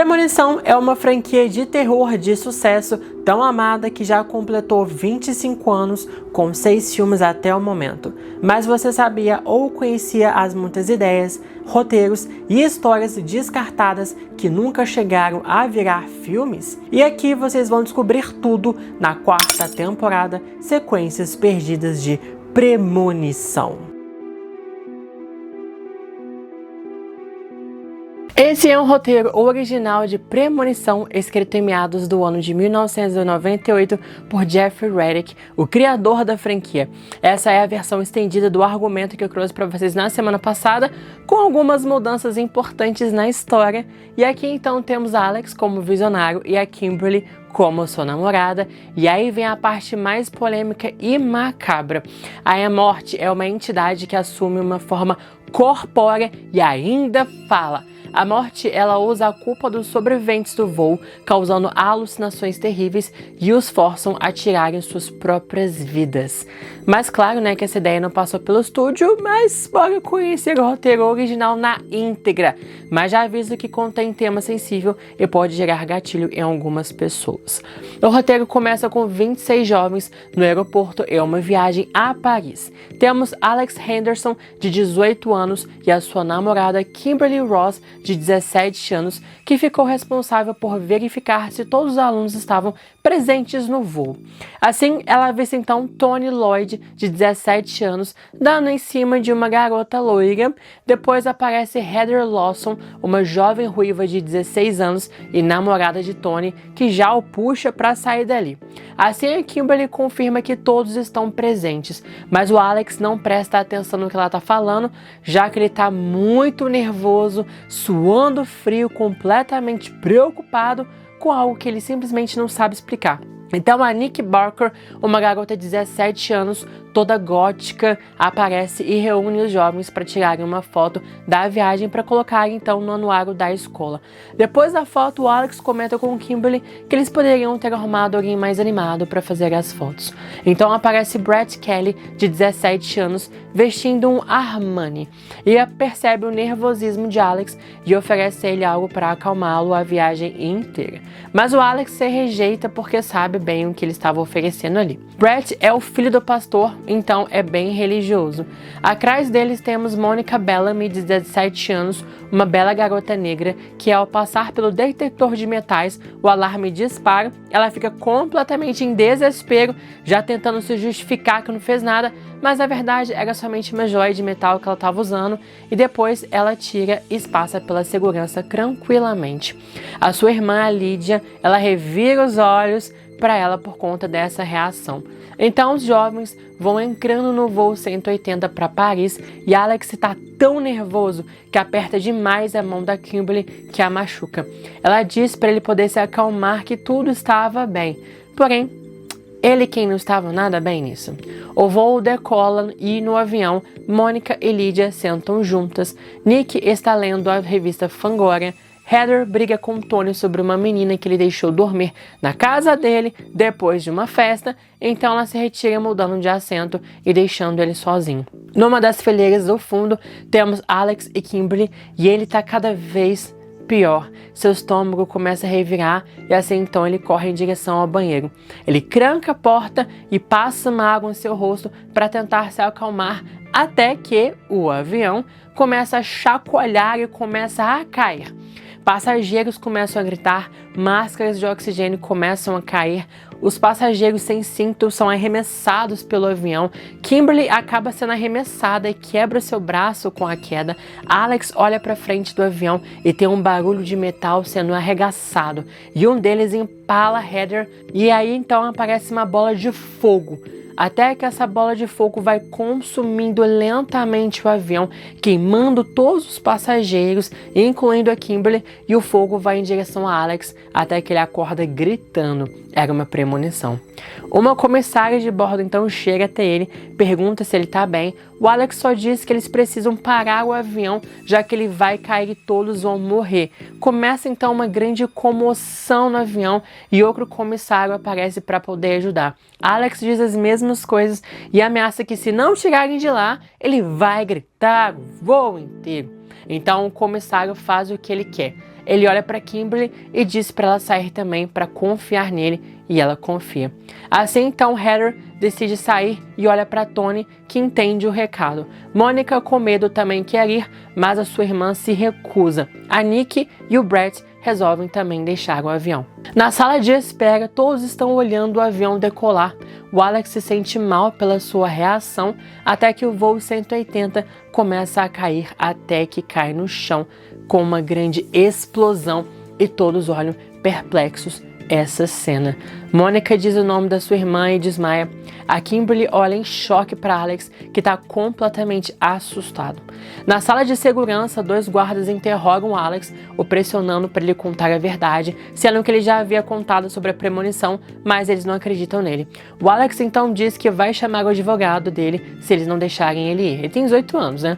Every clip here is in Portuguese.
Premonição é uma franquia de terror de sucesso tão amada que já completou 25 anos com 6 filmes até o momento. Mas você sabia ou conhecia as muitas ideias, roteiros e histórias descartadas que nunca chegaram a virar filmes? E aqui vocês vão descobrir tudo na 4ª temporada, Sequências Perdidas de Premonição. Esse é um roteiro original de Premonição, escrito em meados do ano de 1998 por Jeffrey Reddick, o criador da franquia. Essa é a versão estendida do argumento que eu trouxe para vocês na semana passada, com algumas mudanças importantes na história. E aqui então temos Alex como visionário e a Kimberly como sua namorada. E aí vem a parte mais polêmica e macabra. A morte é uma entidade que assume uma forma corpórea e ainda fala. A morte, ela usa a culpa dos sobreviventes do voo, causando alucinações terríveis e os forçam a tirarem suas próprias vidas. Mas claro, né, que essa ideia não passou pelo estúdio, mas bora conhecer o roteiro original na íntegra. Mas já aviso que contém tema sensível e pode gerar gatilho em algumas pessoas. O roteiro começa com 26 jovens no aeroporto em uma viagem a Paris. Temos Alex Henderson, de 18 anos, e a sua namorada Kimberly Ross, de 17 anos, que ficou responsável por verificar se todos os alunos estavam presentes no voo. Assim, ela avista então Tony Lloyd, de 17 anos, dando em cima de uma garota loira. Depois aparece Heather Lawson, uma jovem ruiva de 16 anos e namorada de Tony, que já o puxa para sair dali. Assim, a Kimberly confirma que todos estão presentes, mas o Alex não presta atenção no que ela está falando, já que ele está muito nervoso, suando frio, completamente preocupado com algo que ele simplesmente não sabe explicar. Então a Nick Barker, uma garota de 17 anos, toda gótica, aparece e reúne os jovens para tirarem uma foto da viagem para colocar então no anuário da escola. Depois da foto, o Alex comenta com Kimberly que eles poderiam ter arrumado alguém mais animado para fazer as fotos. Então aparece Brett Kelly, de 17 anos, vestindo um Armani, e percebe o nervosismo de Alex e oferece a ele algo para acalmá-lo a viagem inteira. Mas o Alex se rejeita porque sabe bem o que ele estava oferecendo ali. Brett é o filho do pastor, então é bem religioso. Atrás deles temos Monica Bellamy, de 17 anos, uma bela garota negra, que ao passar pelo detector de metais, o alarme dispara, ela fica completamente em desespero, já tentando se justificar que não fez nada, mas na verdade era somente uma joia de metal que ela estava usando, e depois ela tira e passa pela segurança tranquilamente. A sua irmã, a Lídia, ela revira os olhos para ela por conta dessa reação. Então os jovens vão entrando no voo 180 para Paris e Alex está tão nervoso que aperta demais a mão da Kimberly, que a machuca. Ela diz para ele poder se acalmar, que tudo estava bem. Porém, ele quem não estava nada bem nisso. O voo decola e no avião, Mônica e Lídia sentam juntas. Nick está lendo a revista Fangoria. Heather briga com Tony sobre uma menina que ele deixou dormir na casa dele depois de uma festa, então ela se retira mudando de assento e deixando ele sozinho. Numa das fileiras do fundo, temos Alex e Kimberly e ele está cada vez pior. Seu estômago começa a revirar e assim então ele corre em direção ao banheiro. Ele tranca a porta e passa uma água em seu rosto para tentar se acalmar, até que o avião começa a chacoalhar e começa a cair. Passageiros começam a gritar, máscaras de oxigênio começam a cair, os passageiros sem cinto são arremessados pelo avião, Kimberly acaba sendo arremessada e quebra seu braço com a queda, Alex olha para frente do avião e tem um barulho de metal sendo arregaçado, e um deles empala Heather, e aí então aparece uma bola de fogo. Até que essa bola de fogo vai consumindo lentamente o avião, queimando todos os passageiros, incluindo a Kimberly, e o fogo vai em direção a Alex, até que ele acorda gritando. Era uma premonição. Uma comissária de bordo então chega até ele, pergunta se ele está bem. O Alex só diz que eles precisam parar o avião, já que ele vai cair e todos vão morrer. Começa então uma grande comoção no avião e outro comissário aparece para poder ajudar. Alex diz as mesmas coisas e ameaça que se não tirarem de lá, ele vai gritar o voo inteiro. Então o comissário faz o que ele quer. Ele olha para Kimberly e diz para ela sair também para confiar nele, e ela confia. Assim então Heather decide sair e olha para Tony, que entende o recado. Mônica, com medo, também quer ir, mas a sua irmã se recusa. A Nick e o Brett resolvem também deixar o avião. Na sala de espera, todos estão olhando o avião decolar. O Alex se sente mal pela sua reação, até que o voo 180 começa a cair até que cai no chão com uma grande explosão e todos olham perplexos essa cena. Mônica diz o nome da sua irmã e desmaia. A Kimberly olha em choque para Alex, que está completamente assustado. Na sala de segurança, 2 guardas interrogam Alex, o pressionando para ele contar a verdade, sendo que ele já havia contado sobre a premonição, mas eles não acreditam nele. O Alex então diz que vai chamar o advogado dele se eles não deixarem ele ir. Ele tem 18 anos, né?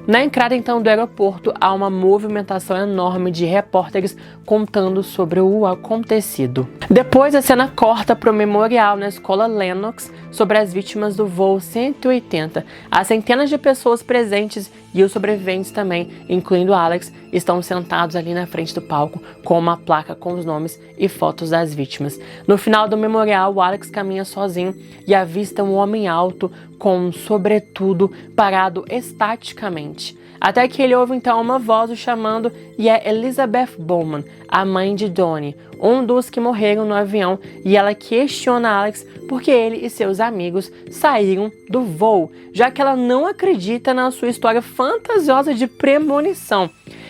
Na entrada então do aeroporto, há uma movimentação enorme de repórteres contando sobre o acontecido. Depois a cena corta para o memorial na escola Lennox sobre as vítimas do voo 180. Há centenas de pessoas presentes e os sobreviventes também, incluindo Alex, estão sentados ali na frente do palco com uma placa com os nomes e fotos das vítimas. No final do memorial, o Alex caminha sozinho e avista um homem alto com um sobretudo parado estaticamente. Até que ele ouve então uma voz o chamando e é Elizabeth Bowman, a mãe de Donnie, um dos que morreram no avião, e ela questiona Alex porque ele e seus amigos saíram do voo, já que ela não acredita na sua história fantasiosa de premonição.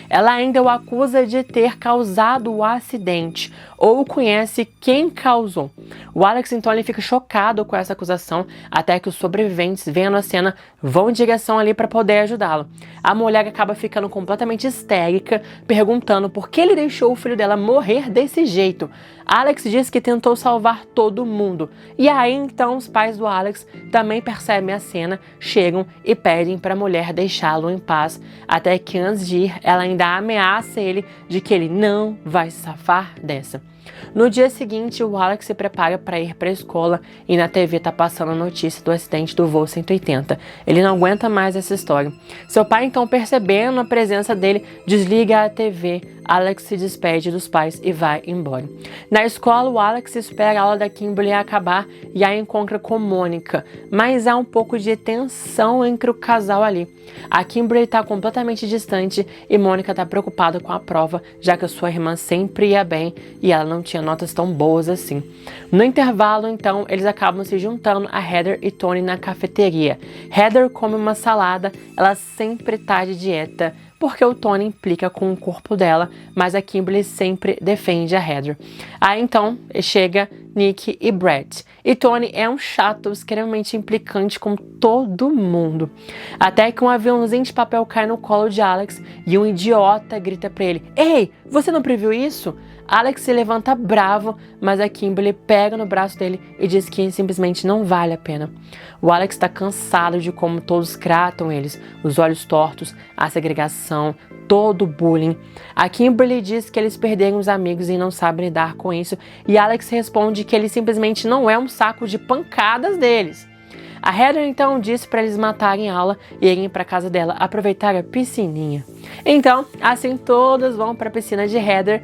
Ela ainda o acusa de ter causado o acidente ou conhece quem causou. O Alex então ele fica chocado com essa acusação, até que os sobreviventes, vendo a cena, vão em direção ali para poder ajudá-lo. A mulher acaba ficando completamente histérica, perguntando por que ele deixou o filho dela morrer desse jeito. Alex diz que tentou salvar todo mundo. E aí então os pais do Alex também percebem a cena, chegam e pedem para a mulher deixá-lo em paz, até que antes de ir, ela ainda ameaça ele de que ele não vai se safar dessa. No dia seguinte, o Alex se prepara para ir para a escola e na TV tá passando a notícia do acidente do voo 180. Ele não aguenta mais essa história. Seu pai, então, percebendo a presença dele, desliga a TV. Alex se despede dos pais e vai embora. Na escola, o Alex espera a aula da Kimberly acabar e a encontra com Mônica, mas há um pouco de tensão entre o casal ali. A Kimberly está completamente distante e Mônica está preocupada com a prova, já que a sua irmã sempre ia bem e ela não tinha notas tão boas assim. No intervalo, então, eles acabam se juntando a Heather e Tony na cafeteria. Heather come uma salada, ela sempre está de dieta, porque o Tony implica com o corpo dela, mas a Kimberly sempre defende a Heather. Aí então chega Nick e Brett. E Tony é um chato extremamente implicante com todo mundo. Até que um aviãozinho de papel cai no colo de Alex e um idiota grita pra ele: "Ei, você não previu isso?" Alex se levanta bravo, mas a Kimberly pega no braço dele e diz que simplesmente não vale a pena. O Alex está cansado de como todos tratam eles, os olhos tortos, a segregação, todo o bullying. A Kimberly diz que eles perderam os amigos e não sabem lidar com isso, e Alex responde que ele simplesmente não é um saco de pancadas deles. A Heather então disse para eles matarem a aula e irem para casa dela aproveitar a piscininha. Então, assim todos vão para a piscina de Heather.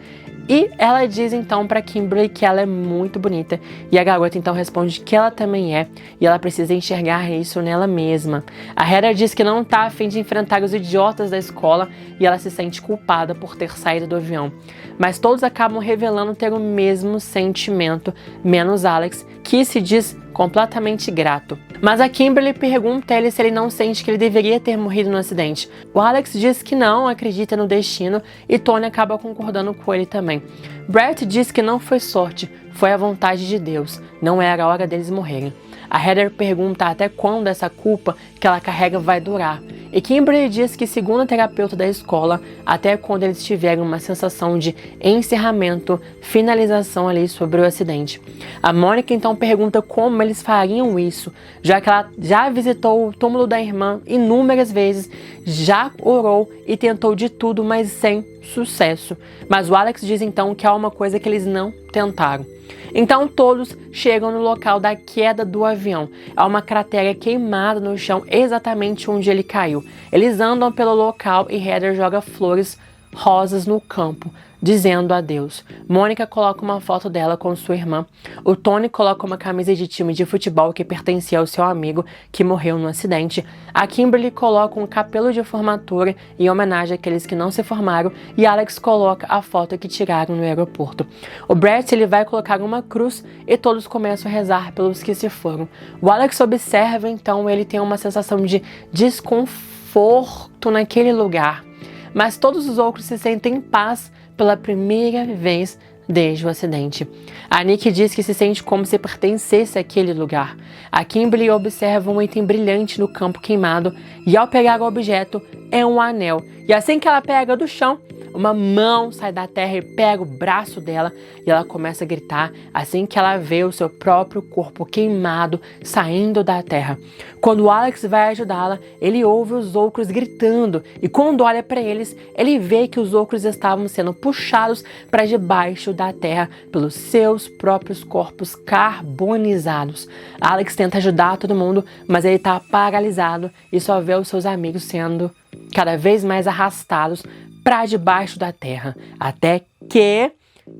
E ela diz então para Kimberly que ela é muito bonita e a garota então responde que ela também é e ela precisa enxergar isso nela mesma. A Heather diz que não tá a fim de enfrentar os idiotas da escola e ela se sente culpada por ter saído do avião. Mas todos acabam revelando ter o mesmo sentimento, menos Alex, que se diz completamente grato. Mas a Kimberly pergunta a ele se ele não sente que ele deveria ter morrido no acidente. O Alex diz que não acredita no destino e Tony acaba concordando com ele também. Brett diz que não foi sorte, foi a vontade de Deus, não era a hora deles morrerem. A Heather pergunta até quando essa culpa que ela carrega vai durar. E Kimberly diz que, segundo a terapeuta da escola, até quando eles tiverem uma sensação de encerramento, finalização ali sobre o acidente. A Mônica então pergunta como eles fariam isso, já que ela já visitou o túmulo da irmã inúmeras vezes, já orou e tentou de tudo, mas sem sucesso. Mas o Alex diz então que há uma coisa que eles não tentaram. Então todos chegam no local da queda do avião. Há uma cratera queimada no chão exatamente onde ele caiu. Eles andam pelo local e Heather joga flores rosas no campo. dizendo adeus. Mônica coloca uma foto dela com sua irmã. O Tony coloca uma camisa de time de futebol que pertencia ao seu amigo que morreu no acidente. A Kimberly coloca um capelo de formatura em homenagem àqueles que não se formaram e Alex coloca a foto que tiraram no aeroporto. O Brett ele vai colocar uma cruz e todos começam a rezar pelos que se foram. O Alex observa, então ele tem uma sensação de desconforto naquele lugar. Mas todos os outros se sentem em paz pela primeira vez desde o acidente. A Nick diz que se sente como se pertencesse àquele lugar. A Kimberly observa um item brilhante no campo queimado e ao pegar o objeto é um anel. E assim que ela pega do chão, uma mão sai da terra e pega o braço dela e ela começa a gritar assim que ela vê o seu próprio corpo queimado saindo da terra. Quando o Alex vai ajudá-la, ele ouve os outros gritando e quando olha para eles, ele vê que os outros estavam sendo puxados para debaixo da terra pelos seus próprios corpos carbonizados. Alex tenta ajudar todo mundo, mas ele está paralisado e só vê os seus amigos sendo cada vez mais arrastados para debaixo da terra, até que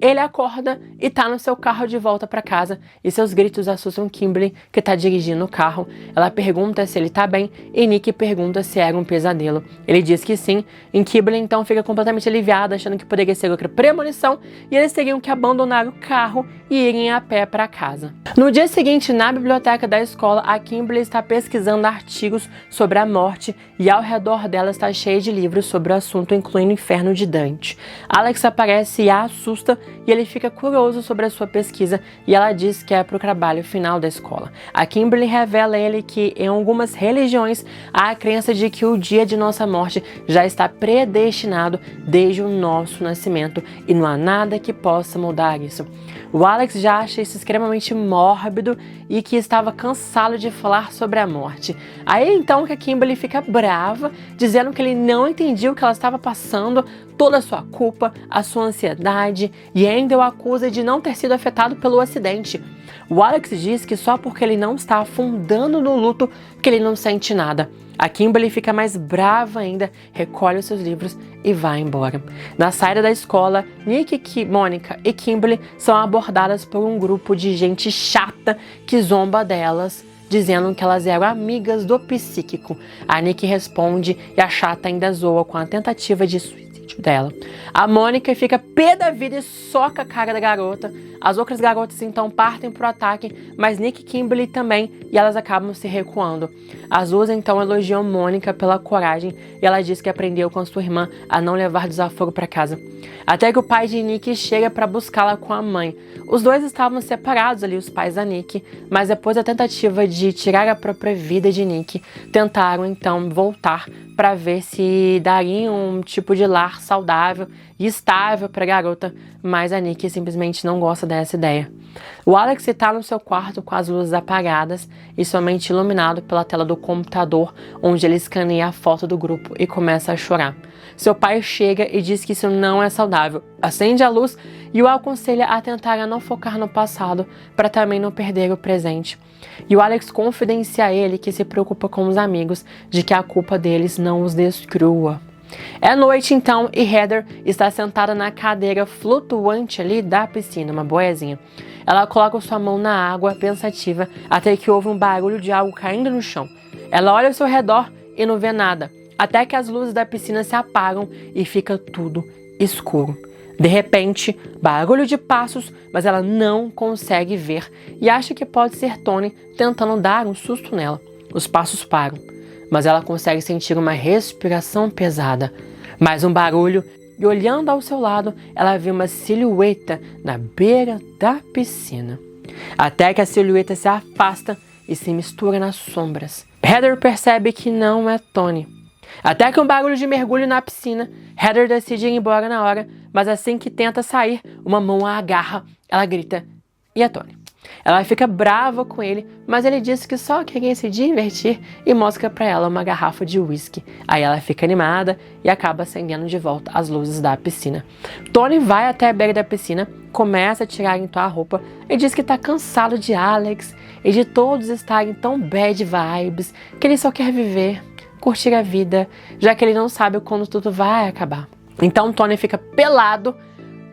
ele acorda e tá no seu carro de volta para casa e seus gritos assustam Kimberly, que tá dirigindo o carro. Ela pergunta se ele tá bem e Nick pergunta se era um pesadelo. Ele diz que sim, e Kimberly então fica completamente aliviada, achando que poderia ser outra premonição e eles teriam que abandonar o carro e irem a pé para casa. No dia seguinte, na biblioteca da escola, a Kimberly está pesquisando artigos sobre a morte e ao redor dela está cheia de livros sobre o assunto, incluindo o Inferno de Dante. Alex aparece e a assusta e ele fica curioso sobre a sua pesquisa e ela diz que é para o trabalho final da escola. A Kimberly revela a ele que em algumas religiões há a crença de que o dia de nossa morte já está predestinado desde o nosso nascimento e não há nada que possa mudar isso. O Alex já acha isso extremamente mórbido e que estava cansado de falar sobre a morte. Aí então que a Kimberly fica brava, dizendo que ele não entendia o que ela estava passando, toda a sua culpa, a sua ansiedade, e ainda o acusa de não ter sido afetado pelo acidente. O Alex diz que só porque ele não está afundando no luto que ele não sente nada. A Kimberly fica mais brava ainda, recolhe os seus livros e vai embora. Na saída da escola, Nick, Mônica e Kimberly são abordadas por um grupo de gente chata que zomba delas, dizendo que elas eram amigas do psíquico. A Nick responde e a chata ainda zoa com a tentativa de suicídio dela. A Mônica fica pé da vida e soca a cara da garota. As outras garotas então partem pro ataque, mas Nick e Kimberly também, e elas acabam se recuando. As duas então elogiam Mônica pela coragem e ela diz que aprendeu com a sua irmã a não levar desaforo para casa. Até que o pai de Nick chega para buscá-la com a mãe. Os dois estavam separados ali, os pais da Nick, mas depois da tentativa de tirar a própria vida de Nick, tentaram então voltar para ver se dariam um tipo de lar saudável e estável para a garota, mas a Nick simplesmente não gosta dessa ideia. O Alex está no seu quarto com as luzes apagadas e somente iluminado pela tela do computador, onde ele escaneia a foto do grupo e começa a chorar. Seu pai chega e diz que isso não é saudável, acende a luz e o aconselha a tentar não focar no passado para também não perder o presente. E o Alex confidencia a ele que se preocupa com os amigos de que a culpa deles não os destrua. É noite então e Heather está sentada na cadeira flutuante ali da piscina, uma boiazinha. Ela coloca sua mão na água pensativa até que ouve um barulho de algo caindo no chão. Ela olha ao seu redor e não vê nada, até que as luzes da piscina se apagam e fica tudo escuro. De repente, barulho de passos, mas ela não consegue ver e acha que pode ser Tony tentando dar um susto nela. Os passos param, mas ela consegue sentir uma respiração pesada. Mais um barulho e olhando ao seu lado, ela vê uma silhueta na beira da piscina. Até que a silhueta se afasta e se mistura nas sombras. Heather percebe que não é Tony. Até que um barulho de mergulho na piscina, Heather decide ir embora na hora, mas assim que tenta sair, uma mão a agarra, ela grita, e é Tony. Ela fica brava com ele, mas ele diz que só queria se divertir e mostra pra ela uma garrafa de whisky. Aí ela fica animada e acaba acendendo de volta as luzes da piscina. Tony vai até a beira da piscina, começa a tirar então a roupa e diz que tá cansado de Alex e de todos estarem tão bad vibes, que ele só quer viver, curtir a vida, já que ele não sabe quando tudo vai acabar. Então Tony fica pelado,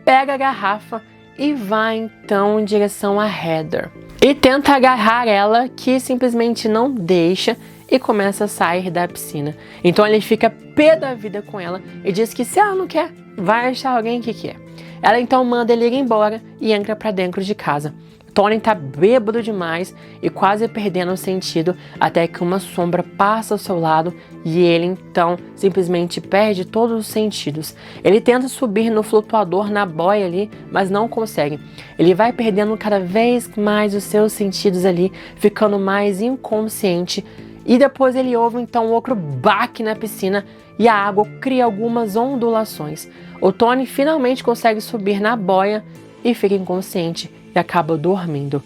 pega a garrafa e vai então em direção a Heather. E tenta agarrar ela, que simplesmente não deixa e começa a sair da piscina. Então ele fica pé da vida com ela e diz que se ela não quer, vai achar alguém que quer. Ela então manda ele ir embora e entra pra dentro de casa. Tony tá bêbado demais e quase perdendo o sentido até que uma sombra passa ao seu lado e ele então simplesmente perde todos os sentidos. Ele tenta subir no flutuador na boia ali, mas não consegue. Ele vai perdendo cada vez mais os seus sentidos ali, ficando mais inconsciente. E depois ele ouve então outro baque na piscina e a água cria algumas ondulações. O Tony finalmente consegue subir na boia e fica inconsciente e acaba dormindo.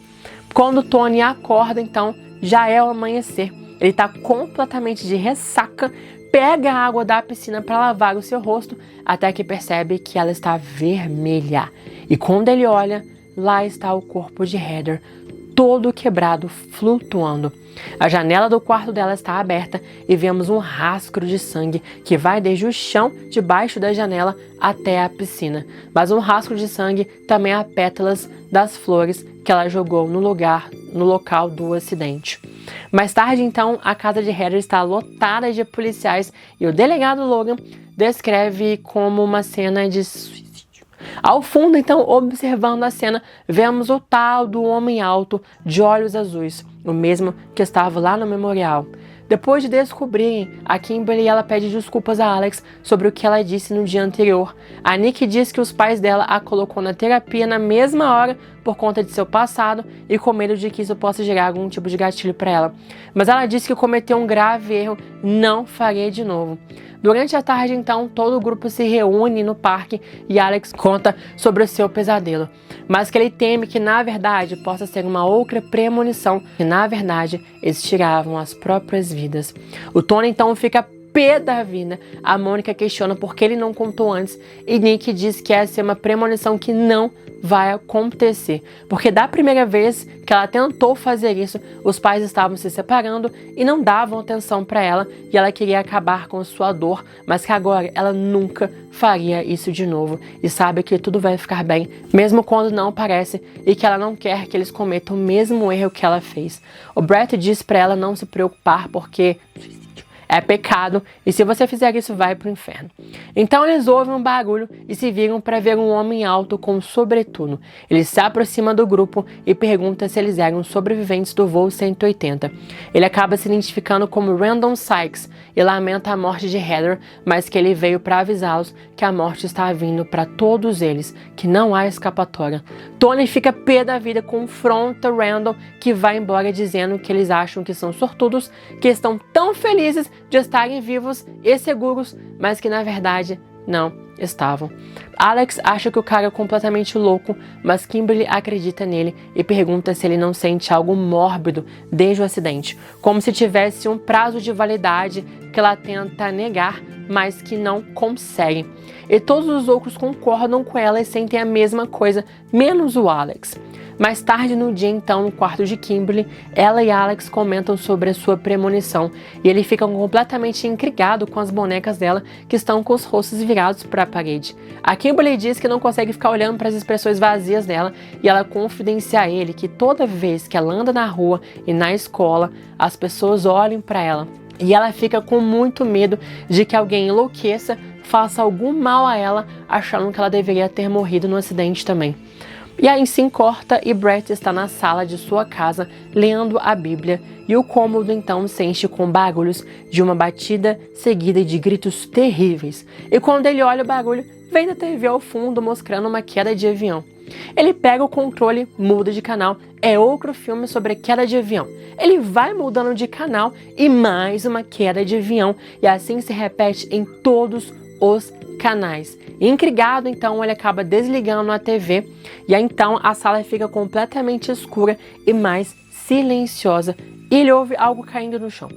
Quando Tony acorda, então, já é o amanhecer. Ele está completamente de ressaca, pega a água da piscina para lavar o seu rosto, até que percebe que ela está vermelha. E quando ele olha, lá está o corpo de Heather, todo quebrado, flutuando. A janela do quarto dela está aberta e vemos um rastro de sangue que vai desde o chão debaixo da janela até a piscina. Mas um rastro de sangue também há pétalas das flores que ela jogou no local do acidente. Mais tarde, então, a casa de Heather está lotada de policiais e o delegado Logan descreve como uma cena de suicídio. Ao fundo, então, observando a cena, vemos o tal do homem alto de olhos azuis, o mesmo que estava lá no memorial. Depois de descobrirem, a Kimberly ela pede desculpas a Alex sobre o que ela disse no dia anterior. A Nick diz que os pais dela a colocou na terapia na mesma hora por conta de seu passado e com medo de que isso possa gerar algum tipo de gatilho para ela. Mas ela disse que cometeu um grave erro, não faria de novo. Durante a tarde, então, todo o grupo se reúne no parque e Alex conta sobre o seu pesadelo, mas que ele teme que, na verdade, possa ser uma outra premonição, que, na verdade, eles tiravam as próprias vidas. O Tony, então, fica pé da vida. A Mônica questiona por que ele não contou antes e Nick diz que essa é uma premonição que não vai acontecer, porque da primeira vez que ela tentou fazer isso, os pais estavam se separando e não davam atenção para ela e ela queria acabar com sua dor, mas que agora ela nunca faria isso de novo e sabe que tudo vai ficar bem, mesmo quando não parece, e que ela não quer que eles cometam o mesmo erro que ela fez. O Brett diz para ela não se preocupar porque é pecado, e se você fizer isso, vai pro inferno. Então eles ouvem um barulho e se viram para ver um homem alto com um sobretudo. Ele se aproxima do grupo e pergunta se eles eram sobreviventes do voo 180. Ele acaba se identificando como Randall Sykes e lamenta a morte de Heather, mas que ele veio para avisá-los que a morte está vindo para todos eles, que não há escapatória. Tony fica pé da vida, confronta Randall, que vai embora dizendo que eles acham que são sortudos, que estão tão felizes de estarem vivos e seguros, mas que na verdade não estavam. Alex acha que o cara é completamente louco, mas Kimberly acredita nele e pergunta se ele não sente algo mórbido desde o acidente, como se tivesse um prazo de validade que ela tenta negar, mas que não consegue. E todos os outros concordam com ela e sentem a mesma coisa, menos o Alex. Mais tarde no dia, então, no quarto de Kimberly, ela e Alex comentam sobre a sua premonição e ele fica completamente intrigado com as bonecas dela que estão com os rostos virados para a parede. A Kimberly diz que não consegue ficar olhando para as expressões vazias dela e ela confidencia a ele que toda vez que ela anda na rua e na escola, as pessoas olham para ela e ela fica com muito medo de que alguém enlouqueça, faça algum mal a ela, achando que ela deveria ter morrido no acidente também. E aí sim corta e Brett está na sala de sua casa lendo a Bíblia e o cômodo então se enche com barulhos de uma batida seguida de gritos terríveis. E quando ele olha o barulho, vem da TV ao fundo mostrando uma queda de avião. Ele pega o controle, muda de canal, é outro filme sobre queda de avião. Ele vai mudando de canal e mais uma queda de avião e assim se repete em todos os canais. Intrigado, então, ele acaba desligando a TV e aí, então, a sala fica completamente escura e mais silenciosa e ele ouve algo caindo no chão.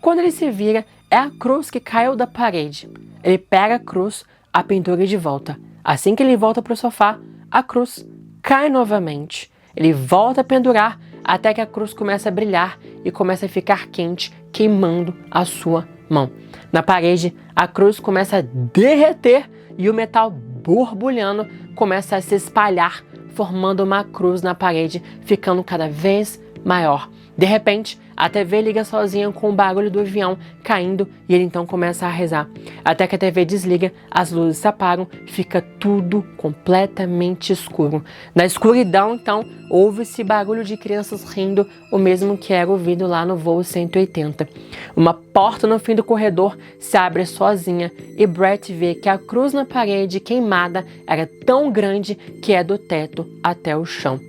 Quando ele se vira, é a cruz que caiu da parede. Ele pega a cruz, a pendura de volta. Assim que ele volta para o sofá, a cruz cai novamente. Ele volta a pendurar até que a cruz começa a brilhar e começa a ficar quente, queimando a sua mão. Na parede, a cruz começa a derreter e o metal borbulhando, começa a se espalhar, formando uma cruz na parede, ficando cada vez maior. De repente, a TV liga sozinha com o barulho do avião caindo e ele então começa a rezar. Até que a TV desliga, as luzes se apagam, fica tudo completamente escuro. Na escuridão, então, ouve-se barulho de crianças rindo, o mesmo que era ouvido lá no voo 180. Uma porta no fim do corredor se abre sozinha e Brett vê que a cruz na parede queimada era tão grande que é do teto até o chão.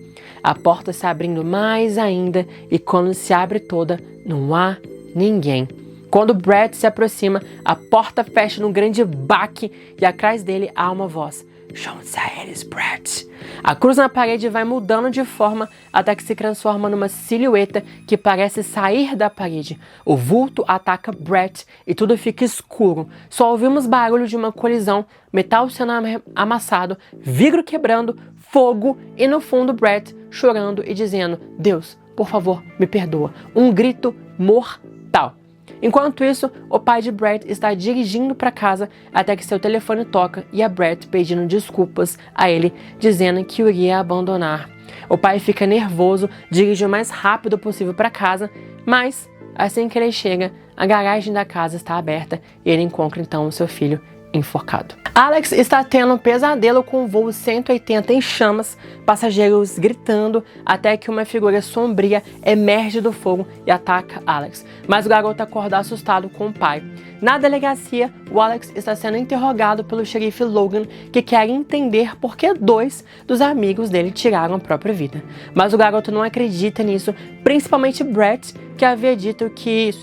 A porta se abrindo mais ainda e quando se abre toda, não há ninguém. Quando Brett se aproxima, a porta fecha num grande baque e atrás dele há uma voz. Junte-se a eles, Brett. A cruz na parede vai mudando de forma até que se transforma numa silhueta que parece sair da parede. O vulto ataca Brett e tudo fica escuro. Só ouvimos barulho de uma colisão, metal sendo amassado, vidro quebrando, fogo e no fundo Brett chorando e dizendo: Deus, por favor, me perdoa. Um grito mortal. Enquanto isso, o pai de Brett está dirigindo para casa até que seu telefone toca e a Brett pedindo desculpas a ele, dizendo que o iria abandonar. O pai fica nervoso, dirige o mais rápido possível para casa, mas assim que ele chega, a garagem da casa está aberta e ele encontra então o seu filho enforcado. Alex está tendo um pesadelo com o voo 180 em chamas, passageiros gritando, até que uma figura sombria emerge do fogo e ataca Alex. Mas o garoto acorda assustado com o pai. Na delegacia, o Alex está sendo interrogado pelo xerife Logan, que quer entender por que 2 dos amigos dele tiraram a própria vida. Mas o garoto não acredita nisso, principalmente Brett, que havia dito que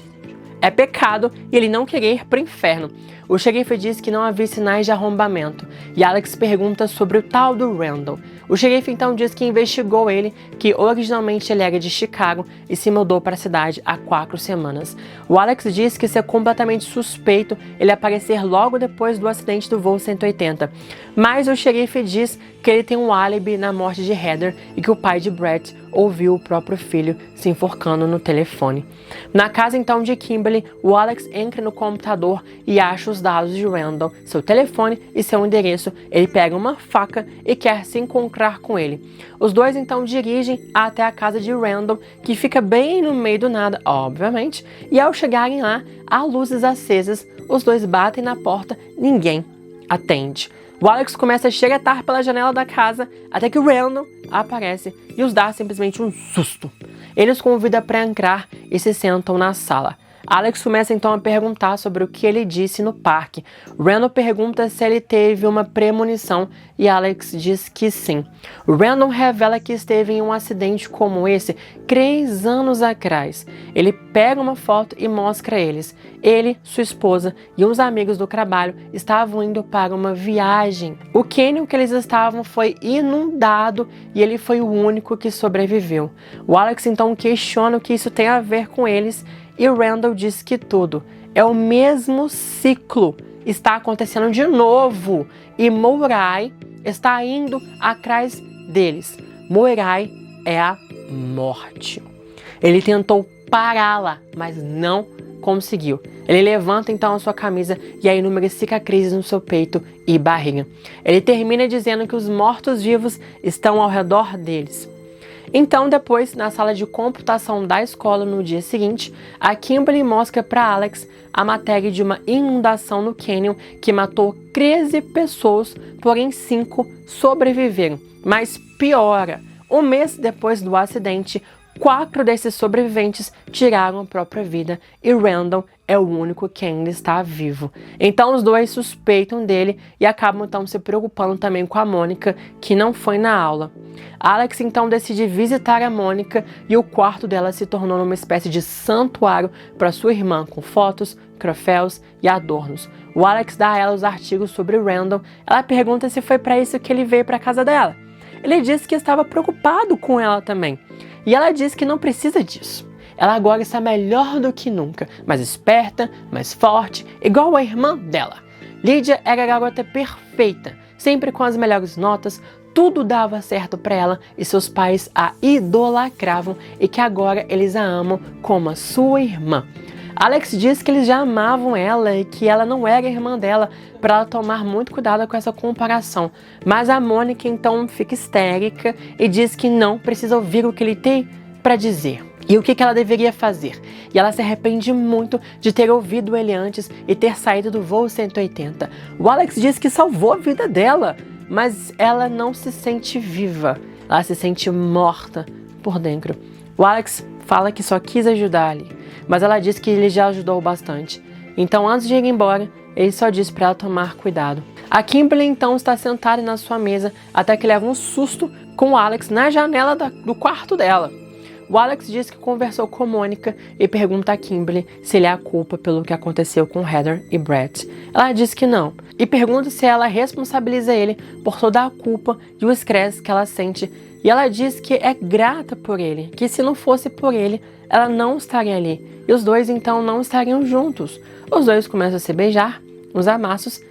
é pecado e ele não queria ir para o inferno. O xerife diz que não havia sinais de arrombamento e Alex pergunta sobre o tal do Randall. O xerife então diz que investigou ele, que originalmente ele era de Chicago e se mudou para a cidade há 4 semanas. O Alex diz que isso é completamente suspeito ele aparecer logo depois do acidente do voo 180. Mas o xerife diz que ele tem um álibi na morte de Heather e que o pai de Brett ouviu o próprio filho se enforcando no telefone. Na casa então de Kimberly, o Alex entra no computador e acha os dados de Randall, seu telefone e seu endereço. Ele pega uma faca e quer se encontrar com ele. Os dois então dirigem até a casa de Randall, que fica bem no meio do nada, obviamente, e ao chegarem lá, há luzes acesas, os dois batem na porta, ninguém atende. O Alex começa a xeretar pela janela da casa até que o Randall aparece e os dá simplesmente um susto. Ele os convida para entrar e se sentam na sala. Alex começa então a perguntar sobre o que ele disse no parque. Randall pergunta se ele teve uma premonição e Alex diz que sim. Randall revela que esteve em um acidente como esse 3 anos atrás. Ele pega uma foto e mostra a eles. Ele, sua esposa e uns amigos do trabalho estavam indo para uma viagem. O cânion que eles estavam foi inundado e ele foi o único que sobreviveu. O Alex então questiona o que isso tem a ver com eles e Randall diz que tudo. É o mesmo ciclo. Está acontecendo de novo. E Murray está indo atrás deles. Murray é a morte. Ele tentou pará-la, mas não conseguiu. Ele levanta então a sua camisa e há inúmeras cicatrizes no seu peito e barriga. Ele termina dizendo que os mortos-vivos estão ao redor deles. Então, depois, na sala de computação da escola no dia seguinte, a Kimberly mostra para Alex a matéria de uma inundação no cânion que matou 13 pessoas, porém 5 sobreviveram. Mas piora, um mês depois do acidente, 4 desses sobreviventes tiraram a própria vida e Randall é o único que ainda está vivo. Então os dois suspeitam dele e acabam então se preocupando também com a Mônica, que não foi na aula. Alex então decide visitar a Mônica e o quarto dela se tornou uma espécie de santuário para sua irmã, com fotos, troféus e adornos. O Alex dá a ela os artigos sobre Randall. Ela pergunta se foi para isso que ele veio para a casa dela. Ele diz que estava preocupado com ela também. E ela diz que não precisa disso. Ela agora está melhor do que nunca, mais esperta, mais forte, igual a irmã dela. Lydia era a garota perfeita, sempre com as melhores notas, tudo dava certo para ela e seus pais a idolatravam e que agora eles a amam como a sua irmã. Alex diz que eles já amavam ela e que ela não era irmã dela, para ela tomar muito cuidado com essa comparação. Mas a Mônica então fica histérica e diz que não precisa ouvir o que ele tem para dizer. E o que ela deveria fazer? E ela se arrepende muito de ter ouvido ele antes e ter saído do voo 180. O Alex diz que salvou a vida dela, mas ela não se sente viva. Ela se sente morta por dentro. O Alex fala que só quis ajudar ali, mas ela diz que ele já ajudou bastante. Então, antes de ir embora, ele só diz para ela tomar cuidado. A Kimberly então está sentada na sua mesa até que leva um susto com o Alex na janela do quarto dela. O Alex diz que conversou com Mônica e pergunta a Kimberly se ele é a culpa pelo que aconteceu com Heather e Brett. Ela diz que não, e pergunta se ela responsabiliza ele por toda a culpa e o estresse que ela sente. E ela diz que é grata por ele, que se não fosse por ele, ela não estaria ali. E os dois então não estariam juntos. Os dois começam a se beijar, uns amassos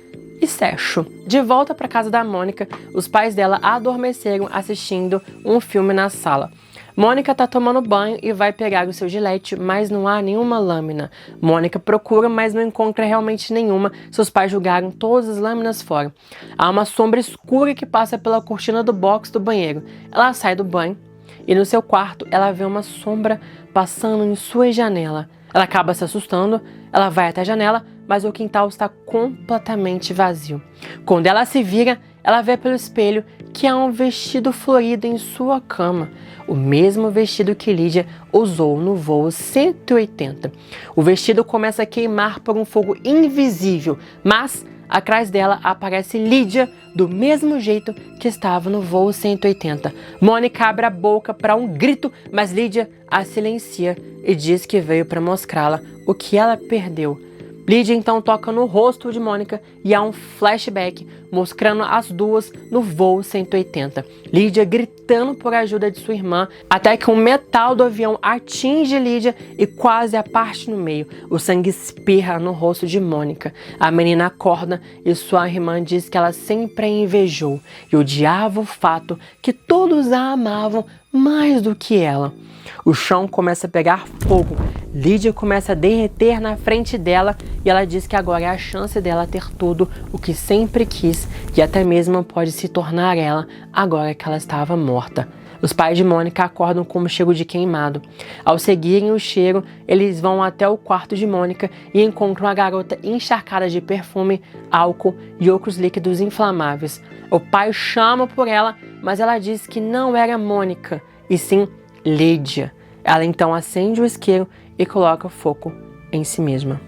e sexo. De volta para casa da Mônica, os pais dela adormeceram assistindo um filme na sala. Mônica tá tomando banho e vai pegar o seu gilete, mas não há nenhuma lâmina. Mônica procura, mas não encontra realmente nenhuma. Seus pais jogaram todas as lâminas fora. Há uma sombra escura que passa pela cortina do box do banheiro. Ela sai do banho e no seu quarto ela vê uma sombra passando em sua janela. Ela acaba se assustando, ela vai até a janela, mas o quintal está completamente vazio. Quando ela se vira, ela vê pelo espelho que há um vestido florido em sua cama. O mesmo vestido que Lydia usou no voo 180. O vestido começa a queimar por um fogo invisível, mas atrás dela aparece Lydia do mesmo jeito que estava no voo 180. Mônica abre a boca para um grito, mas Lydia a silencia e diz que veio para mostrá-la o que ela perdeu. Lydia então toca no rosto de Mônica e há um flashback mostrando as duas no voo 180. Lydia gritando por ajuda de sua irmã, até que o metal do avião atinge Lydia e quase a parte no meio. O sangue espirra no rosto de Mônica. A menina acorda e sua irmã diz que ela sempre a invejou e odiava o fato que todos a amavam mais do que ela. O chão começa a pegar fogo. Lydia começa a derreter na frente dela e ela diz que agora é a chance dela ter tudo o que sempre quis e até mesmo pode se tornar ela agora que ela estava morta. Os pais de Mônica acordam com um cheiro de queimado. Ao seguirem o cheiro, eles vão até o quarto de Mônica e encontram a garota encharcada de perfume, álcool e outros líquidos inflamáveis. O pai chama por ela, mas ela diz que não era Mônica, e sim Lydia. Ela então acende o isqueiro e coloca fogo em si mesma.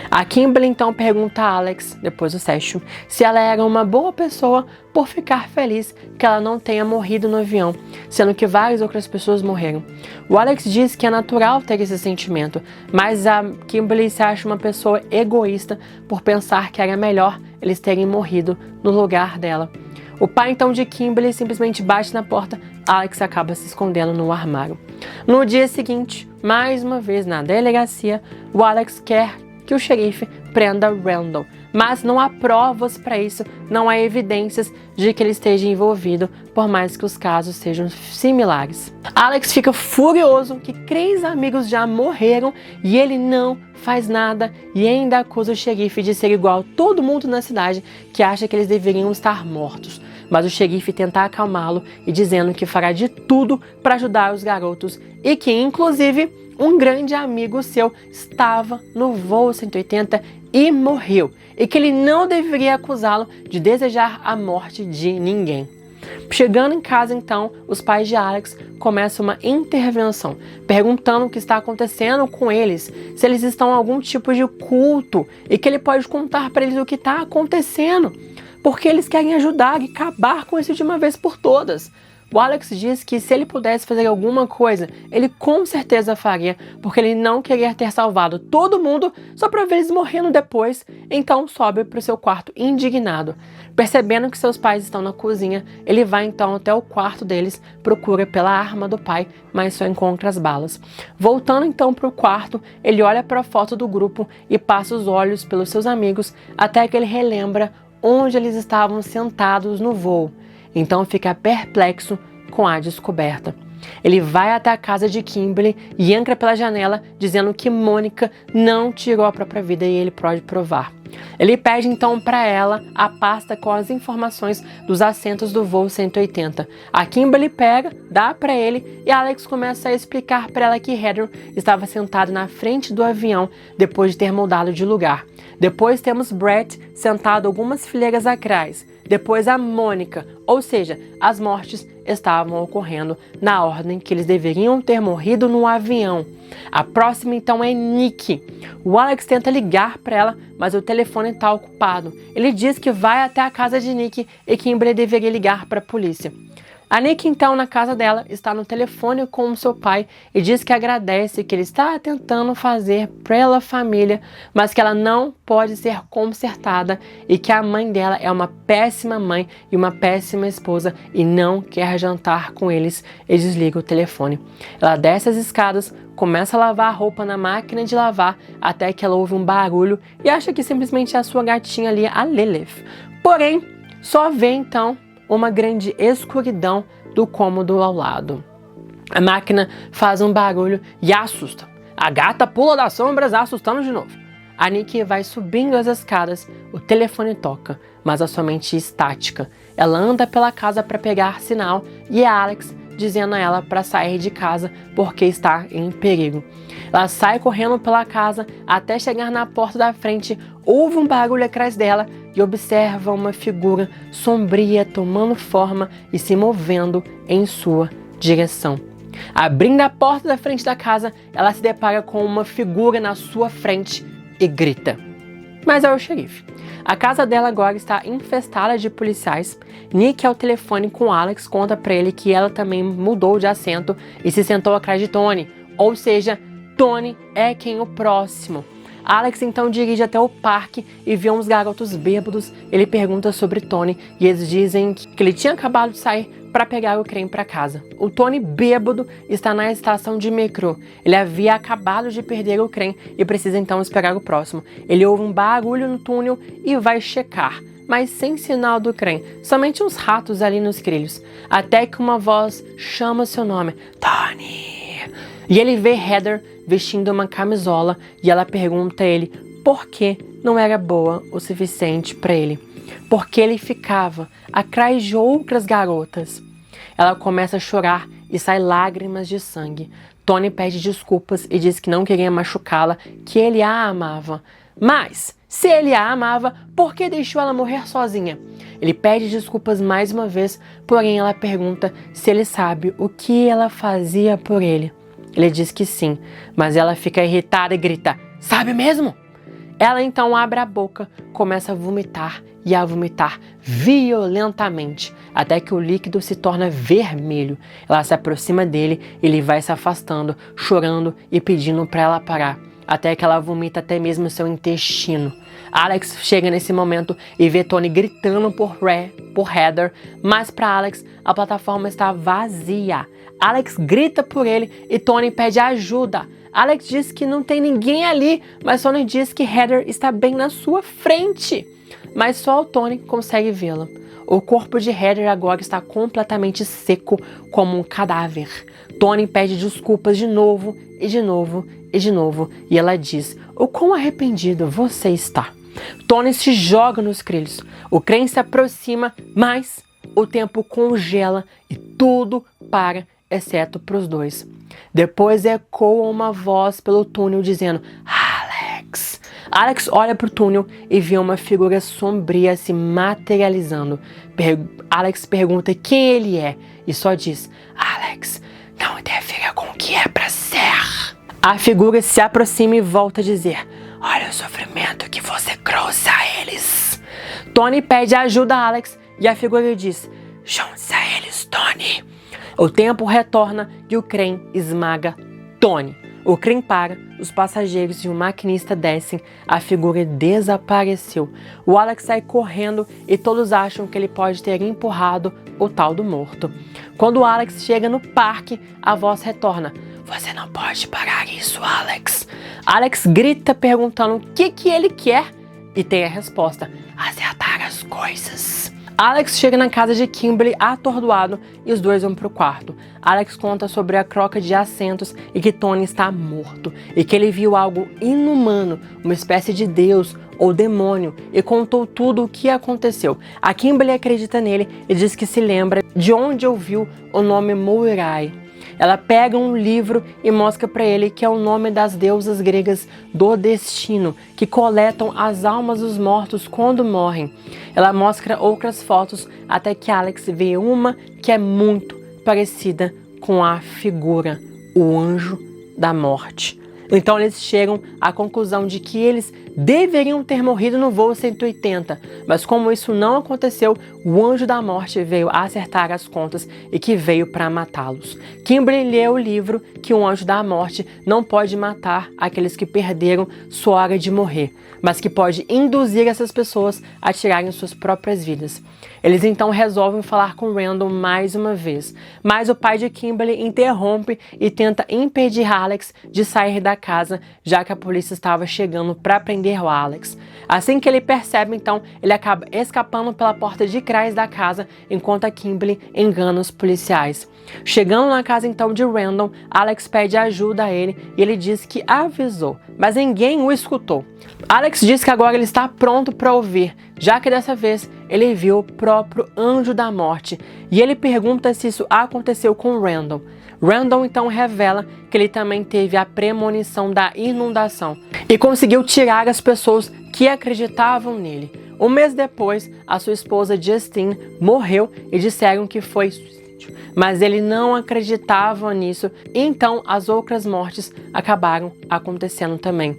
A Kimberly então pergunta a Alex, depois do sexo, se ela era uma boa pessoa por ficar feliz que ela não tenha morrido no avião, sendo que várias outras pessoas morreram. O Alex diz que é natural ter esse sentimento, mas a Kimberly se acha uma pessoa egoísta por pensar que era melhor eles terem morrido no lugar dela. O pai então de Kimberly simplesmente bate na porta. Alex acaba se escondendo no armário. No dia seguinte, mais uma vez na delegacia, o Alex quer que o xerife prenda Randall, mas não há provas para isso, não há evidências de que ele esteja envolvido, por mais que os casos sejam similares. Alex fica furioso que 3 amigos já morreram e ele não faz nada e ainda acusa o xerife de ser igual a todo mundo na cidade que acha que eles deveriam estar mortos. Mas o xerife tenta acalmá-lo e dizendo que fará de tudo para ajudar os garotos e que, inclusive, um grande amigo seu estava no voo 180 e morreu, e que ele não deveria acusá-lo de desejar a morte de ninguém. Chegando em casa, então, os pais de Alex começam uma intervenção, perguntando o que está acontecendo com eles, se eles estão em algum tipo de culto e que ele pode contar para eles o que está acontecendo, porque eles querem ajudar e acabar com isso de uma vez por todas. O Alex diz que se ele pudesse fazer alguma coisa, ele com certeza faria, porque ele não queria ter salvado todo mundo só para ver eles morrendo depois, então sobe para o seu quarto indignado. Percebendo que seus pais estão na cozinha, ele vai então até o quarto deles, procura pela arma do pai, mas só encontra as balas. Voltando então para o quarto, ele olha para a foto do grupo e passa os olhos pelos seus amigos, até que ele relembra onde eles estavam sentados no voo. Então fica perplexo com a descoberta. Ele vai até a casa de Kimberly e entra pela janela dizendo que Mônica não tirou a própria vida e ele pode provar. Ele pede então para ela a pasta com as informações dos assentos do voo 180. A Kimberly pega, dá para ele e Alex começa a explicar para ela que Heather estava sentado na frente do avião depois de ter mudado de lugar. Depois temos Brett sentado algumas fileiras atrás. Depois a Mônica, ou seja, as mortes estavam ocorrendo na ordem que eles deveriam ter morrido no avião. A próxima então é Nick. O Alex tenta ligar para ela, mas o telefone está ocupado. Ele diz que vai até a casa de Nick e que Kimberly deveria ligar para a polícia. A Nick, então, na casa dela, está no telefone com o seu pai e diz que agradece que ele está tentando fazer pela família, mas que ela não pode ser consertada e que a mãe dela é uma péssima mãe e uma péssima esposa e não quer jantar com eles e desliga o telefone. Ela desce as escadas, começa a lavar a roupa na máquina de lavar até que ela ouve um barulho e acha que simplesmente é a sua gatinha ali, a Lilith. Porém, só vê então uma grande escuridão do cômodo ao lado. A máquina faz um barulho e assusta. A gata pula das sombras, assustando de novo. A Nick vai subindo as escadas, o telefone toca, mas é somente estática. Ela anda pela casa para pegar sinal e é Alex dizendo a ela para sair de casa porque está em perigo. Ela sai correndo pela casa até chegar na porta da frente, ouve um barulho atrás dela e observa uma figura sombria tomando forma e se movendo em sua direção. Abrindo a porta da frente da casa, ela se depara com uma figura na sua frente e grita. Mas é o xerife. A casa dela agora está infestada de policiais. Nick, ao telefone com Alex, conta pra ele que ela também mudou de assento e se sentou atrás de Tony. Ou seja, Tony é quem o próximo. Alex então dirige até o parque e vê uns garotos bêbados. Ele pergunta sobre Tony e eles dizem que ele tinha acabado de sair para pegar o trem para casa. O Tony, bêbado, está na estação de metrô. Ele havia acabado de perder o trem e precisa então esperar o próximo. Ele ouve um barulho no túnel e vai checar, mas sem sinal do trem, somente uns ratos ali nos trilhos. Até que uma voz chama seu nome, Tony! E ele vê Heather vestindo uma camisola e ela pergunta a ele por que não era boa o suficiente para ele. Porque ele ficava atrás de outras garotas. Ela começa a chorar e sai lágrimas de sangue. Tony pede desculpas e diz que não queria machucá-la, que ele a amava. Mas, se ele a amava, por que deixou ela morrer sozinha? Ele pede desculpas mais uma vez, porém ela pergunta se ele sabe o que ela fazia por ele. Ele diz que sim, mas ela fica irritada e grita, sabe mesmo? Ela então abre a boca, começa a vomitar e a vomitar violentamente, até que o líquido se torna vermelho. Ela se aproxima dele, ele vai se afastando, chorando e pedindo para ela parar, até que ela vomita até mesmo seu intestino. Alex chega nesse momento e vê Tony gritando por Heather, mas para Alex a plataforma está vazia. Alex grita por ele e Tony pede ajuda. Alex diz que não tem ninguém ali, mas Tony diz que Heather está bem na sua frente. Mas só o Tony consegue vê-la. O corpo de Heather agora está completamente seco, como um cadáver. Tony pede desculpas de novo, e de novo, e de novo, e ela diz, o quão arrependido você está. Tony se joga nos trilhos. O trem se aproxima, mas o tempo congela e tudo para, exceto para os dois. Depois ecoa uma voz pelo túnel dizendo, Alex. Alex olha para o túnel e vê uma figura sombria se materializando. Alex pergunta quem ele é e só diz, Alex, não interfira com o que é para ser. A figura se aproxima e volta a dizer, olha o sofrimento que você trouxe a eles. Tony pede ajuda a Alex e a figura diz, junte-se a eles, Tony. O tempo retorna e o trem esmaga Tony. O trem para, os passageiros e o maquinista descem, a figura desapareceu. O Alex sai correndo e todos acham que ele pode ter empurrado o tal do morto. Quando o Alex chega no parque, a voz retorna. Você não pode parar isso, Alex. Alex grita perguntando o que ele quer e tem a resposta. Acertar as coisas. Alex chega na casa de Kimberly atordoado e os dois vão pro quarto. Alex conta sobre a troca de assentos e que Tony está morto e que ele viu algo inumano, uma espécie de deus ou demônio, e contou tudo o que aconteceu. A Kimberly acredita nele e diz que se lembra de onde ouviu o nome Moirai. Ela pega um livro e mostra para ele que é o nome das deusas gregas do destino, que coletam as almas dos mortos quando morrem. Ela mostra outras fotos até que Alex vê uma que é muito parecida com a figura, o anjo da morte. Então eles chegam à conclusão de que eles deveriam ter morrido no voo 180, mas como isso não aconteceu, o anjo da morte veio acertar as contas e que veio para matá-los. Kimberly lê o livro que o anjo da morte não pode matar aqueles que perderam sua hora de morrer, mas que pode induzir essas pessoas a tirarem suas próprias vidas. Eles então resolvem falar com Randall mais uma vez, mas o pai de Kimberly interrompe e tenta impedir Alex de sair da casa, já que a polícia estava chegando para prender o Alex. Assim que ele percebe, então, ele acaba escapando pela porta de trás da casa, enquanto a Kimberly engana os policiais. Chegando na casa então de Randall, Alex pede ajuda a ele e ele diz que avisou, mas ninguém o escutou. Alex diz que agora ele está pronto para ouvir, já que dessa vez ele viu o próprio anjo da morte, e ele pergunta se isso aconteceu com Randall. Randall então revela que ele também teve a premonição da inundação e conseguiu tirar as pessoas que acreditavam nele. Um mês depois, a sua esposa Justine morreu e disseram que foi suicídio, mas ele não acreditava nisso, e então as outras mortes acabaram acontecendo também.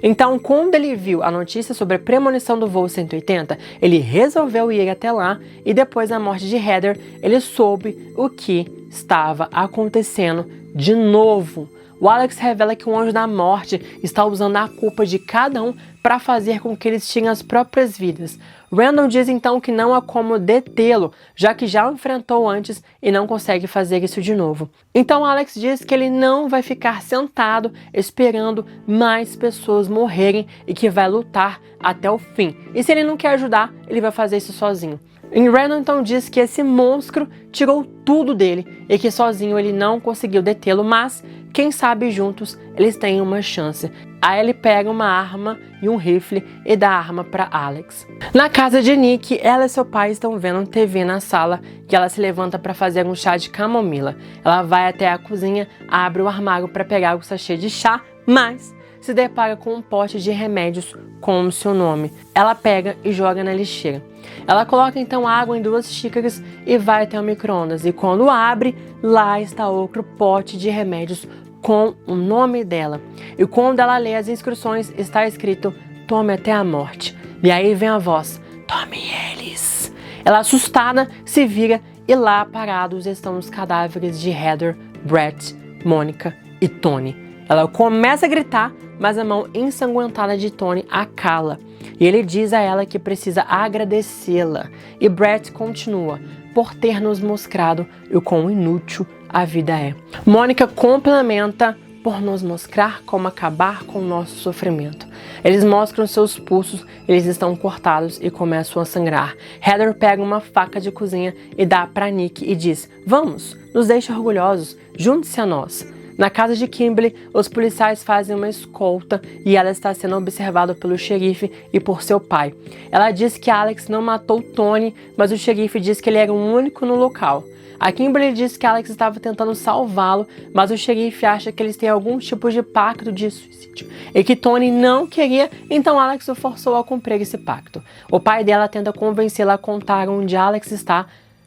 Então, quando ele viu a notícia sobre a premonição do voo 180, ele resolveu ir até lá, e depois da morte de Heather, ele soube o que estava acontecendo de novo. O Alex revela que o anjo da morte está usando a culpa de cada um para fazer com que eles tirem as próprias vidas. Randall diz então que não há como detê-lo, já que já o enfrentou antes e não consegue fazer isso de novo. Então Alex diz que ele não vai ficar sentado esperando mais pessoas morrerem e que vai lutar até o fim. E se ele não quer ajudar, ele vai fazer isso sozinho. E Randall então diz que esse monstro tirou tudo dele e que sozinho ele não conseguiu detê-lo, mas quem sabe juntos eles têm uma chance. Aí ele pega uma arma e um rifle e dá a arma para Alex. Na casa de Nick, ela e seu pai estão vendo TV na sala e ela se levanta para fazer um chá de camomila. Ela vai até a cozinha, abre o armário para pegar o sachê de chá, mas se depara com um pote de remédios com o seu nome. Ela pega e joga na lixeira. Ela coloca então água em 2 xícaras e vai até o micro-ondas. E quando abre, lá está outro pote de remédios com o nome dela. E quando ela lê as inscrições, está escrito: tome até a morte. E aí vem a voz: tome eles. Ela, assustada, se vira e lá parados estão os cadáveres de Heather, Brett, Mônica e Tony. Ela começa a gritar, mas a mão ensanguentada de Tony a cala. E ele diz a ela que precisa agradecê-la. E Brett continua: por ter nos mostrado o quão inútil a vida é. Mônica complementa: por nos mostrar como acabar com o nosso sofrimento. Eles mostram seus pulsos, eles estão cortados e começam a sangrar. Heather pega uma faca de cozinha e dá para Nick e diz: vamos, nos deixe orgulhosos, junte-se a nós. Na casa de Kimberly, os policiais fazem uma escolta e ela está sendo observada pelo xerife e por seu pai. Ela diz que Alex não matou Tony, mas o xerife diz que ele era o único no local. A Kimberly diz que Alex estava tentando salvá-lo, mas o xerife acha que eles têm algum tipo de pacto de suicídio e que Tony não queria, então Alex o forçou a cumprir esse pacto. O pai dela tenta convencê-la a contar onde Alex está,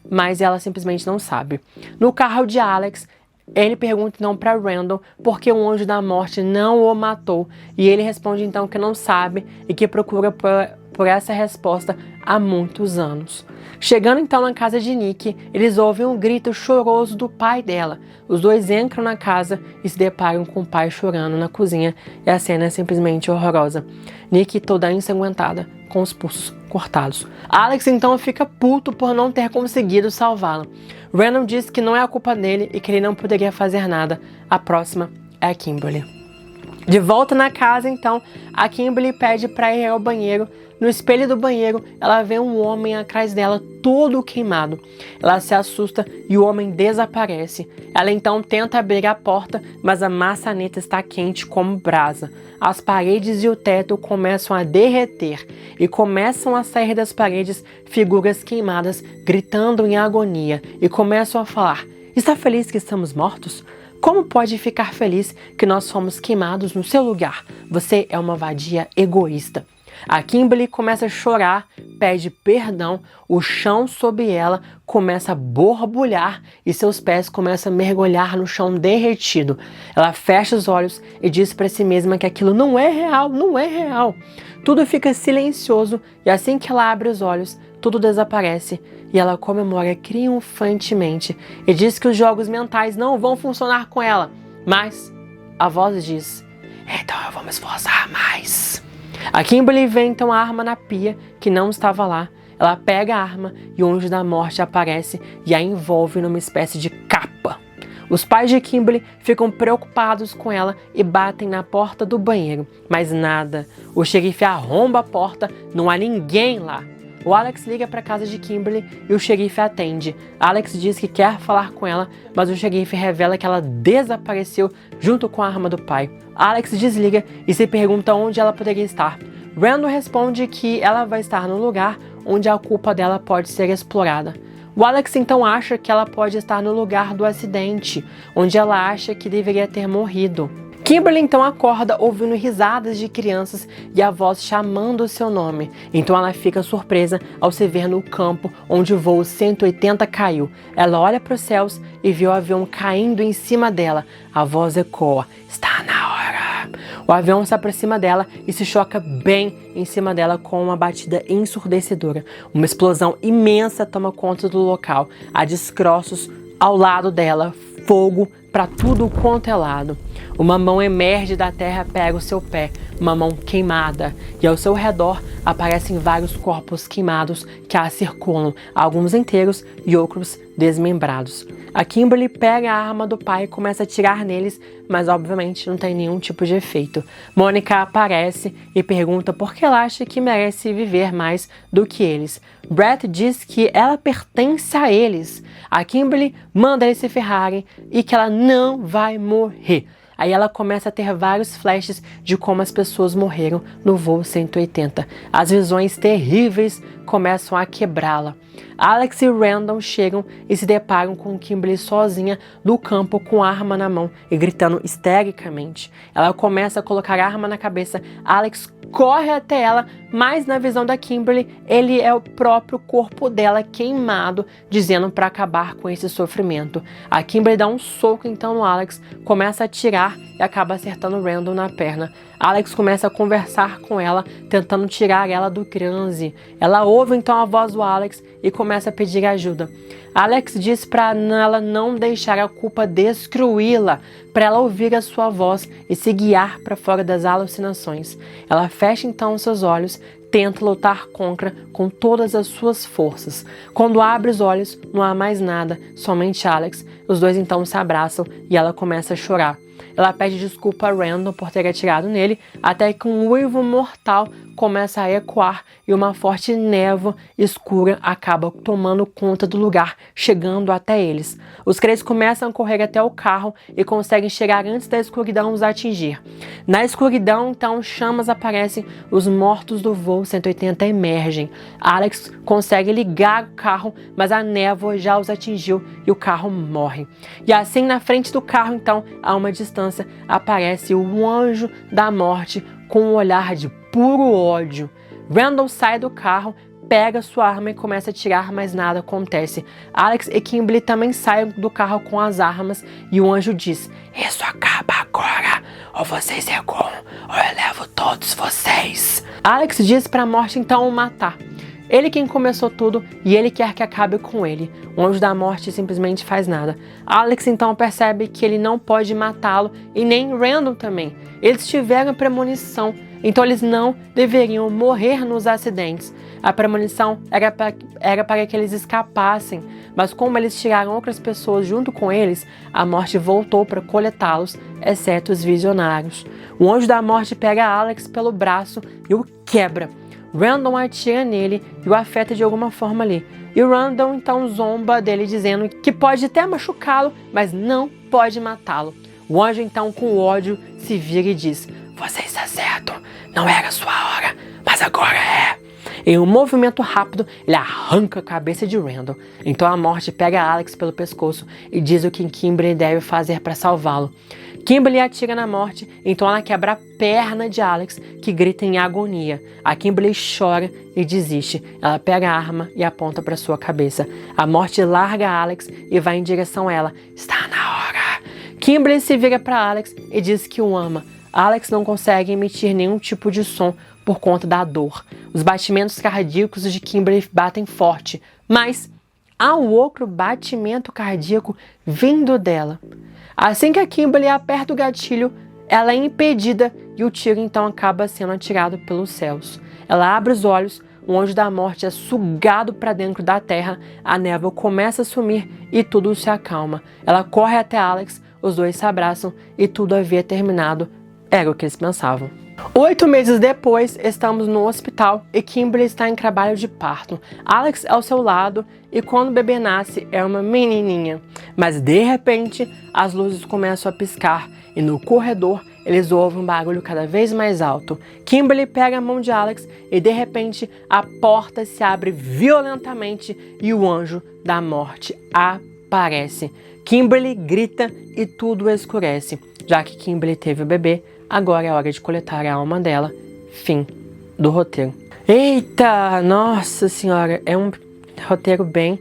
mas ela simplesmente não sabe. No carro de Alex, ele pergunta então para Randall por que o anjo da morte não o matou, e ele responde então que não sabe e que procura por essa resposta há muitos anos. Chegando então na casa de Nick, eles ouvem um grito choroso do pai dela. Os dois entram na casa e se deparam com o pai chorando na cozinha, e a cena é simplesmente horrorosa. Nick toda ensanguentada, com os pulsos cortados. Alex então fica puto por não ter conseguido salvá-la. Randall diz que não é a culpa dele e que ele não poderia fazer nada. A próxima é a Kimberly. De volta na casa, então, a Kimberly pede para ir ao banheiro. No espelho do banheiro, ela vê um homem atrás dela, todo queimado. Ela se assusta e o homem desaparece. Ela então tenta abrir a porta, mas a maçaneta está quente como brasa. As paredes e o teto começam a derreter e começam a sair das paredes figuras queimadas, gritando em agonia e começam a falar: "Está feliz que estamos mortos? Como pode ficar feliz que nós fomos queimados no seu lugar? Você é uma vadia egoísta." A Kimberly começa a chorar, pede perdão, o chão sob ela começa a borbulhar e seus pés começam a mergulhar no chão derretido. Ela fecha os olhos e diz para si mesma que aquilo não é real, não é real. Tudo fica silencioso e assim que ela abre os olhos, tudo desaparece e ela comemora triunfantemente e diz que os jogos mentais não vão funcionar com ela. Mas a voz diz: "Então eu vou me esforçar mais." A Kimberly vê então a arma na pia, que não estava lá. Ela pega a arma e o anjo da morte aparece e a envolve numa espécie de capa. Os pais de Kimberly ficam preocupados com ela e batem na porta do banheiro, mas nada. O xerife arromba a porta, não há ninguém lá. O Alex liga para a casa de Kimberly e o xerife atende. Alex diz que quer falar com ela, mas o xerife revela que ela desapareceu junto com a arma do pai. Alex desliga e se pergunta onde ela poderia estar. Randall responde que ela vai estar no lugar onde a culpa dela pode ser explorada. O Alex então acha que ela pode estar no lugar do acidente, onde ela acha que deveria ter morrido. Kimberly então acorda ouvindo risadas de crianças e a voz chamando o seu nome. Então ela fica surpresa ao se ver no campo onde o voo 180 caiu. Ela olha para os céus e vê o avião caindo em cima dela. A voz ecoa: "Está na hora." O avião se aproxima dela e se choca bem em cima dela com uma batida ensurdecedora. Uma explosão imensa toma conta do local. Há destroços ao lado dela, fogo para tudo quanto é lado. Uma mão emerge da terra, pega o seu pé, uma mão queimada, e ao seu redor aparecem vários corpos queimados que a circulam, alguns inteiros e outros desmembrados. A Kimberly pega a arma do pai e começa a atirar neles, mas obviamente não tem nenhum tipo de efeito. Mônica aparece e pergunta por que ela acha que merece viver mais do que eles. Brett diz que ela pertence a eles. A Kimberly manda eles se ferrarem e que ela não vai morrer. Aí ela começa a ter vários flashes de como as pessoas morreram no voo 180. As visões terríveis começam a quebrá-la. Alex e Randall chegam e se deparam com Kimberly sozinha no campo com a arma na mão e gritando histericamente. Ela começa a colocar a arma na cabeça. Alex corre até ela, mas na visão da Kimberly, ele é o próprio corpo dela queimado, dizendo para acabar com esse sofrimento. A Kimberly dá um soco então no Alex, começa a atirar e acaba acertando o Randall na perna. Alex começa a conversar com ela, tentando tirar ela do transe. Ela ouve então a voz do Alex e começa a pedir ajuda. Alex diz para ela não deixar a culpa destruí-la, para ela ouvir a sua voz e se guiar para fora das alucinações. Ela fecha então seus olhos, tenta lutar contra com todas as suas forças. Quando abre os olhos, não há mais nada, somente Alex. Os dois então se abraçam e ela começa a chorar. Ela pede desculpa a Randall por ter atirado nele, até que um uivo mortal começa a ecoar e uma forte névoa escura acaba tomando conta do lugar, chegando até eles. Os três começam a correr até o carro e conseguem chegar antes da escuridão os atingir. Na escuridão, então, chamas aparecem, os mortos do voo 180 emergem. Alex consegue ligar o carro, mas a névoa já os atingiu e o carro morre. E assim, na frente do carro, então, a uma distância, aparece o anjo da morte com um olhar de puro ódio. Randall sai do carro, pega sua arma e começa a atirar, mas nada acontece. Alex e Kimberly também saem do carro com as armas e o anjo diz: "Isso acaba agora, ou vocês recuam, ou eu levo todos vocês." Alex diz para a morte então o matar. Ele quem começou tudo e ele quer que acabe com ele. O anjo da morte simplesmente faz nada. Alex então percebe que ele não pode matá-lo e nem Randall também. Eles tiveram premonição. então eles não deveriam morrer nos acidentes. A premonição era para que eles escapassem, mas como eles tiraram outras pessoas junto com eles, a morte voltou para coletá-los, exceto os visionários. O anjo da morte pega Alex pelo braço e o quebra. Randall atira nele e o afeta de alguma forma ali. E o Randall então zomba dele dizendo que pode até machucá-lo, mas não pode matá-lo. O anjo então com ódio se vira e diz: "Você está certo, não era sua hora, mas agora é." Em um movimento rápido, ele arranca a cabeça de Randall. Então a morte pega Alex pelo pescoço e diz o que Kimberly deve fazer para salvá-lo. Kimberly atira na morte, então ela quebra a perna de Alex, que grita em agonia. A Kimberly chora e desiste. Ela pega a arma e aponta para sua cabeça. A morte larga Alex e vai em direção a ela. Está na hora. Kimberly se vira para Alex e diz que o ama. Alex não consegue emitir nenhum tipo de som por conta da dor. Os batimentos cardíacos de Kimberly batem forte, mas há um outro batimento cardíaco vindo dela. Assim que a Kimberly aperta o gatilho, ela é impedida e o tiro então acaba sendo atirado pelos céus. Ela abre os olhos, o anjo da morte é sugado para dentro da terra, a névoa começa a sumir e tudo se acalma. Ela corre até Alex, os dois se abraçam e tudo havia terminado. Era o que eles pensavam. 8 meses depois, estamos no hospital e Kimberly está em trabalho de parto. Alex é ao seu lado e quando o bebê nasce é uma menininha. Mas de repente, as luzes começam a piscar e no corredor eles ouvem um barulho cada vez mais alto. Kimberly pega a mão de Alex e de repente a porta se abre violentamente e o anjo da morte aparece. Kimberly grita e tudo escurece. Já que Kimberly teve o bebê, agora é hora de coletar a alma dela. Fim do roteiro. Eita, nossa senhora, é um roteiro bem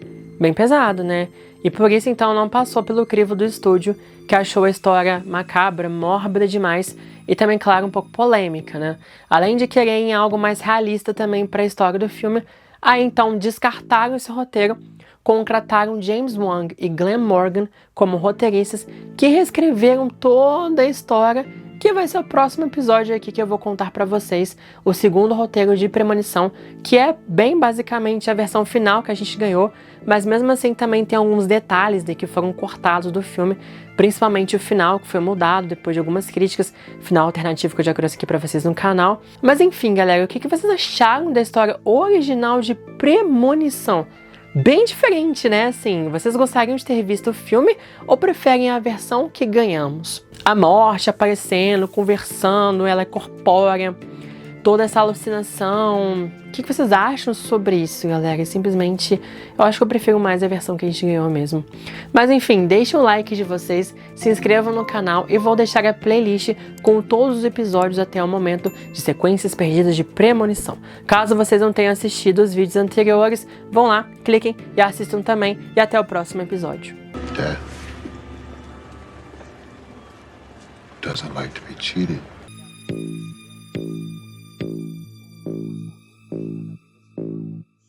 pesado, né? E por isso então não passou pelo crivo do estúdio, que achou a história macabra, mórbida demais e também, claro, um pouco polêmica, né? Além de quererem algo mais realista também para a história do filme, aí então descartaram esse roteiro, contrataram James Wong e Glenn Morgan como roteiristas que reescreveram toda a história, que vai ser o próximo episódio aqui que eu vou contar pra vocês, o segundo roteiro de Premonição, que é bem basicamente a versão final que a gente ganhou, mas mesmo assim também tem alguns detalhes que foram cortados do filme, principalmente o final, que foi mudado depois de algumas críticas, final alternativo que eu já trouxe aqui pra vocês no canal. Mas enfim, galera, o que vocês acharam da história original de Premonição? Bem diferente, né? Assim, vocês gostariam de ter visto o filme ou preferem a versão que ganhamos? A morte aparecendo, conversando, ela é corpórea, toda essa alucinação. O que vocês acham sobre isso, galera? Simplesmente, eu acho que eu prefiro mais a versão que a gente ganhou mesmo. Mas enfim, deixem o like de vocês, se inscrevam no canal e vou deixar a playlist com todos os episódios até o momento de Sequências Perdidas de Premonição. Caso vocês não tenham assistido os vídeos anteriores, vão lá, cliquem e assistam também. E até o próximo episódio. Death doesn't like to be cheated.